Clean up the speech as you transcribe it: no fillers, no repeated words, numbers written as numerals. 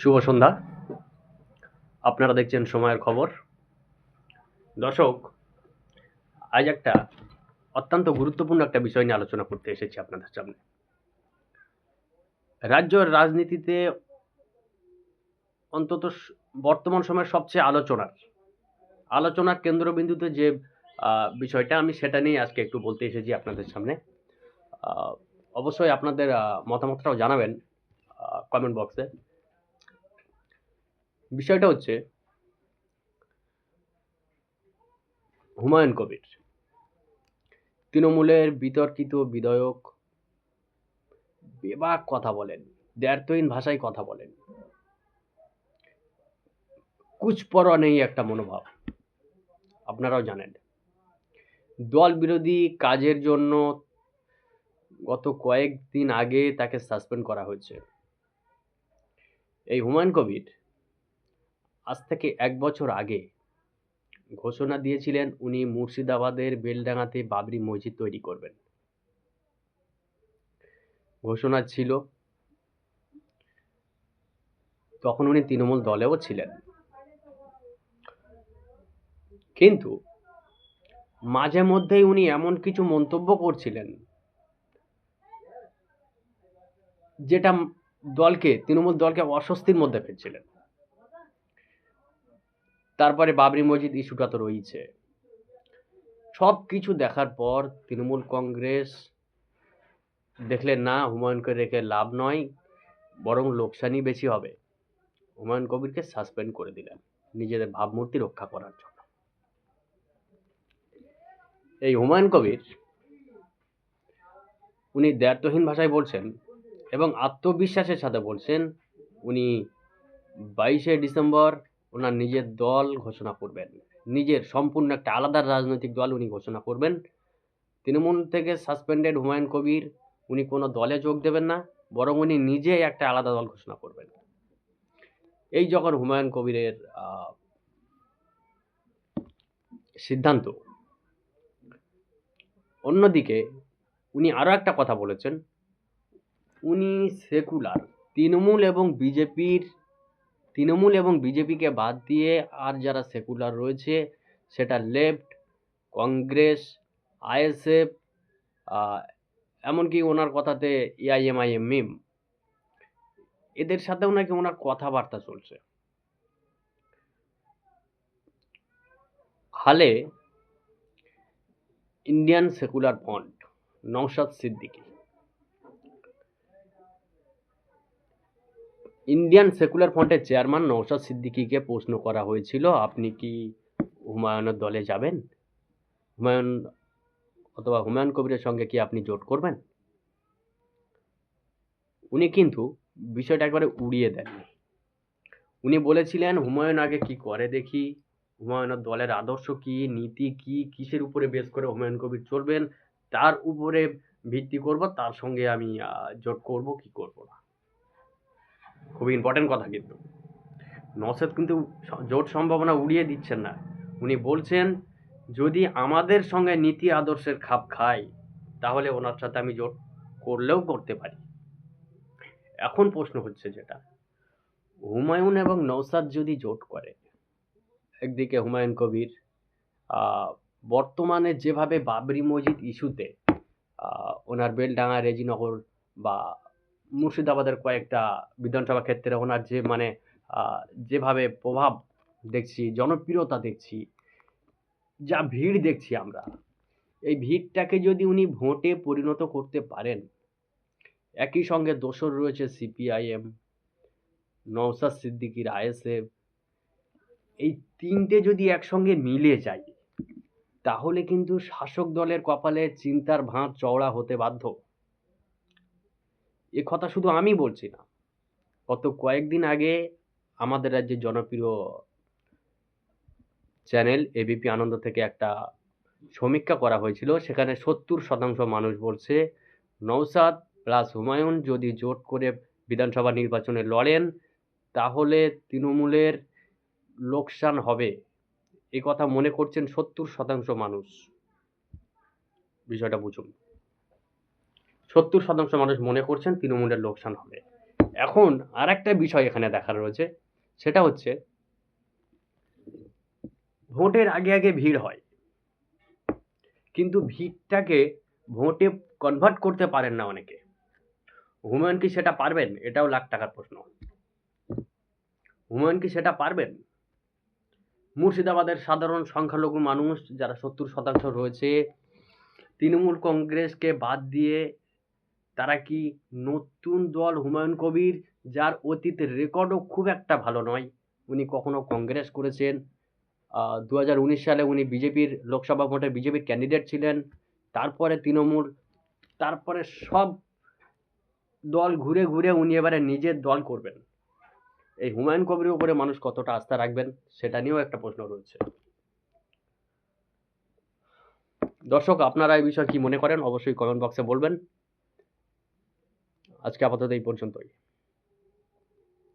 শুভ সন্ধ্যা। আপনারা দেখছেন সময়ের খবর। দর্শক, আজ একটা অত্যন্ত গুরুত্বপূর্ণ একটা বিষয় নিয়ে আলোচনা করতে এসেছি আপনাদের সামনে। রাজ্যের রাজনীতিতে অন্তত বর্তমান সময়ের সবচেয়ে আলোচনার কেন্দ্রবিন্দুতে যে বিষয়টা, আমি সেটা নিয়ে আজকে একটু বলতে এসেছি আপনাদের সামনে। অবশ্যই আপনাদের মতামতটাও জানাবেন কমেন্ট বক্সে। বিষয়টা হচ্ছে হুমায়ুন কবির, তৃণমূলের বিতর্কিত বিধায়ক, বেবাক কথা বলেন, দ্ব্যর্থহীন ভাষায় কথা বলেন, কুচপরোয়া নেই একটা মনোভাব। আপনারাও জানেন, দল বিরোধী কাজের জন্য গত কয়েকদিন আগে তাকে সাসপেন্ড করা হয়েছে। এই হুমায়ুন কবির আজ থেকে 1 বছর আগে ঘোষণা দিয়েছিলেন উনি মুর্শিদাবাদের বেলডাঙাতে বাবরি মসজিদ তৈরি করবেন। ঘোষণা ছিল, তখন উনি তৃণমূল দলেও ছিলেন। কিন্তু মাঝে মধ্যেই উনি এমন কিছু মন্তব্য করছিলেন যেটা তৃণমূল দলকে অস্বস্তির মধ্যে ফেলছিলেন। তারপরে বাবরি মসজিদ ইস্যুটা তো রয়েছে। সব কিছু দেখার পর তৃণমূল কংগ্রেস দেখলেন না, হুমায়ুনকে রেখে লাভ নয়, বরং লোকসানই বেশি হবে। হুমায়ুন কবিরকে সাসপেন্ড করে দিলেন নিজেদের ভাবমূর্তি রক্ষা করার জন্য। এই হুমায়ুন কবির উনি দ্ব্যর্থহীন ভাষায় বলছেন এবং আত্মবিশ্বাসের সাথে বলছেন উনি 22শে ডিসেম্বর ওনার নিজের দল ঘোষণা করবেন, নিজের সম্পূর্ণ একটা আলাদা রাজনৈতিক দল উনি ঘোষণা করবেন। তৃণমূল থেকে সাসপেন্ডেড হুমায়ুন কবির উনি কোনো দলে যোগ দেবেন না, বরং উনি নিজে একটা আলাদা দল ঘোষণা করবেন। এই যখন হুমায়ুন কবিরের সিদ্ধান্ত, অন্যদিকে উনি আরও একটা কথা বলেছেন, উনি সেকুলার। তৃণমূল এবং বিজেপিকে বাদ দিয়ে আর যারা সেকুলার রয়েছে, সেটা লেফট, কংগ্রেস, আইএসএফ, এমনকি ওনার কথাতে এআইএমআইএম মিম, এদের সাথেও নাকি ওনার কথাবার্তা চলছে। হালে Indian secular front, Naushad Siddiqui, Indian secular ফ্রন্টের চেয়ারম্যান নওশাদ সিদ্দিকীকে প্রশ্ন করা হয়েছিল, আপনি কি হুমায়ুনের দলে যাবেন? হুমায়ুন কবিরের সঙ্গে কি আপনি জোট করবেন? উনি কিন্তু বিষয়টা একবারে উড়িয়ে দেননি। উনি বলেছিলেন, হুমায়ুন আগে কি করে দেখি, হুমায়ুনের দলের আদর্শ কি, নীতি কি, কিসের উপরে বেস করে হুমায়ুন কবির চলবেন, তার উপরে ভিত্তি করব, তার সঙ্গে আমি জোট করব কি করব না। খুবই ইম্পর্টেন্ট কথা। কিন্তু নওশাদ কিন্তু জোট সম্ভাবনা উড়িয়ে দিচ্ছেন না। উনি বলছেন, যদি আমাদের সঙ্গে নীতি আদর্শের খাপ খায়, তাহলে ওনার সাথে আমি জোট করলেও করতে পারি। এখন প্রশ্ন হচ্ছে যেটা, হুমায়ুন এবং নওশাদ যদি জোট করে, একদিকে হুমায়ুন কবির বর্তমানে যেভাবে বাবরি মসজিদ ইস্যুতে ওনার বেলডাঙা, রেজিনগর বা মুর্শিদাবাদের কয়েকটা বিধানসভা ক্ষেত্রে ওনার যে যেভাবে প্রভাব দেখছি, জনপ্রিয়তা দেখছি, যা ভিড় দেখছি আমরা, এই ভিড়টাকে যদি উনি ভোটে পরিণত করতে পারেন, একই সঙ্গে দোসর রয়েছে সিপিআইএম, নওশাদ সিদ্দিকীর আইএসএফ, এই তিনটে যদি একসঙ্গে মিলে যায়, তাহলে কিন্তু শাসক দলের কপালে চিন্তার ভাঁজ চওড়া হতে বাধ্য। এ কথা শুধু আমি বলছি না, গত কয়েকদিন আগে আমাদের রাজ্যের জনপ্রিয় চ্যানেল এবিপি আনন্দ থেকে একটা সমীক্ষা করা হয়েছিল, সেখানে 70% মানুষ বলছে নওশাদ প্লাস হুমায়ুন যদি জোট করে বিধানসভা নির্বাচনে লড়েন, তাহলে তৃণমূলের লোকসান হবে। এই কথা মনে করছেন 70% মানুষ। বিষয়টা বুঝুন, 70% মানুষ মনে করছেন তৃণমূলের লোকসান হবে। এখন আর একটা বিষয় এখানে দেখার রয়েছে, সেটা হচ্ছে ভোটের আগে আগে ভিড় হয়, কিন্তু ভিড়টাকে ভোটে কনভার্ট করতে পারেন না অনেকে। হুমায়ুন কি সেটা পারবেন? এটাও লাখ টাকার প্রশ্ন। হুমায়ুন কি সেটা পারবেন? মুর্শিদাবাদের সাধারণ সংখ্যালঘু মানুষ যারা 70% রয়েছে, তৃণমূল কংগ্রেসকে বাদ দিয়ে তারা কি নতুন দল হুমায়ুন কবির, যার অতীতের রেকর্ডও খুব একটা ভালো নয়, উনি কখনো কংগ্রেস করেছেন, 2019 সালে উনি বিজেপির লোকসভা ভোটে বিজেপির ক্যান্ডিডেট ছিলেন, তারপরে তৃণমূল, তারপরে সব দল ঘুরে ঘুরে উনি এবারে নিজের দল করবেন। এই হুমায়ুন কবিরের উপরে মানুষ কতটা আস্থা রাখবেন সেটা নিয়েও একটা প্রশ্ন রয়েছে। দর্শক, আপনারা এই বিষয়ে কি মনে করেন অবশ্যই কমেন্ট বক্সে বলবেন। আজকে আপাতত এই পর্যন্তই।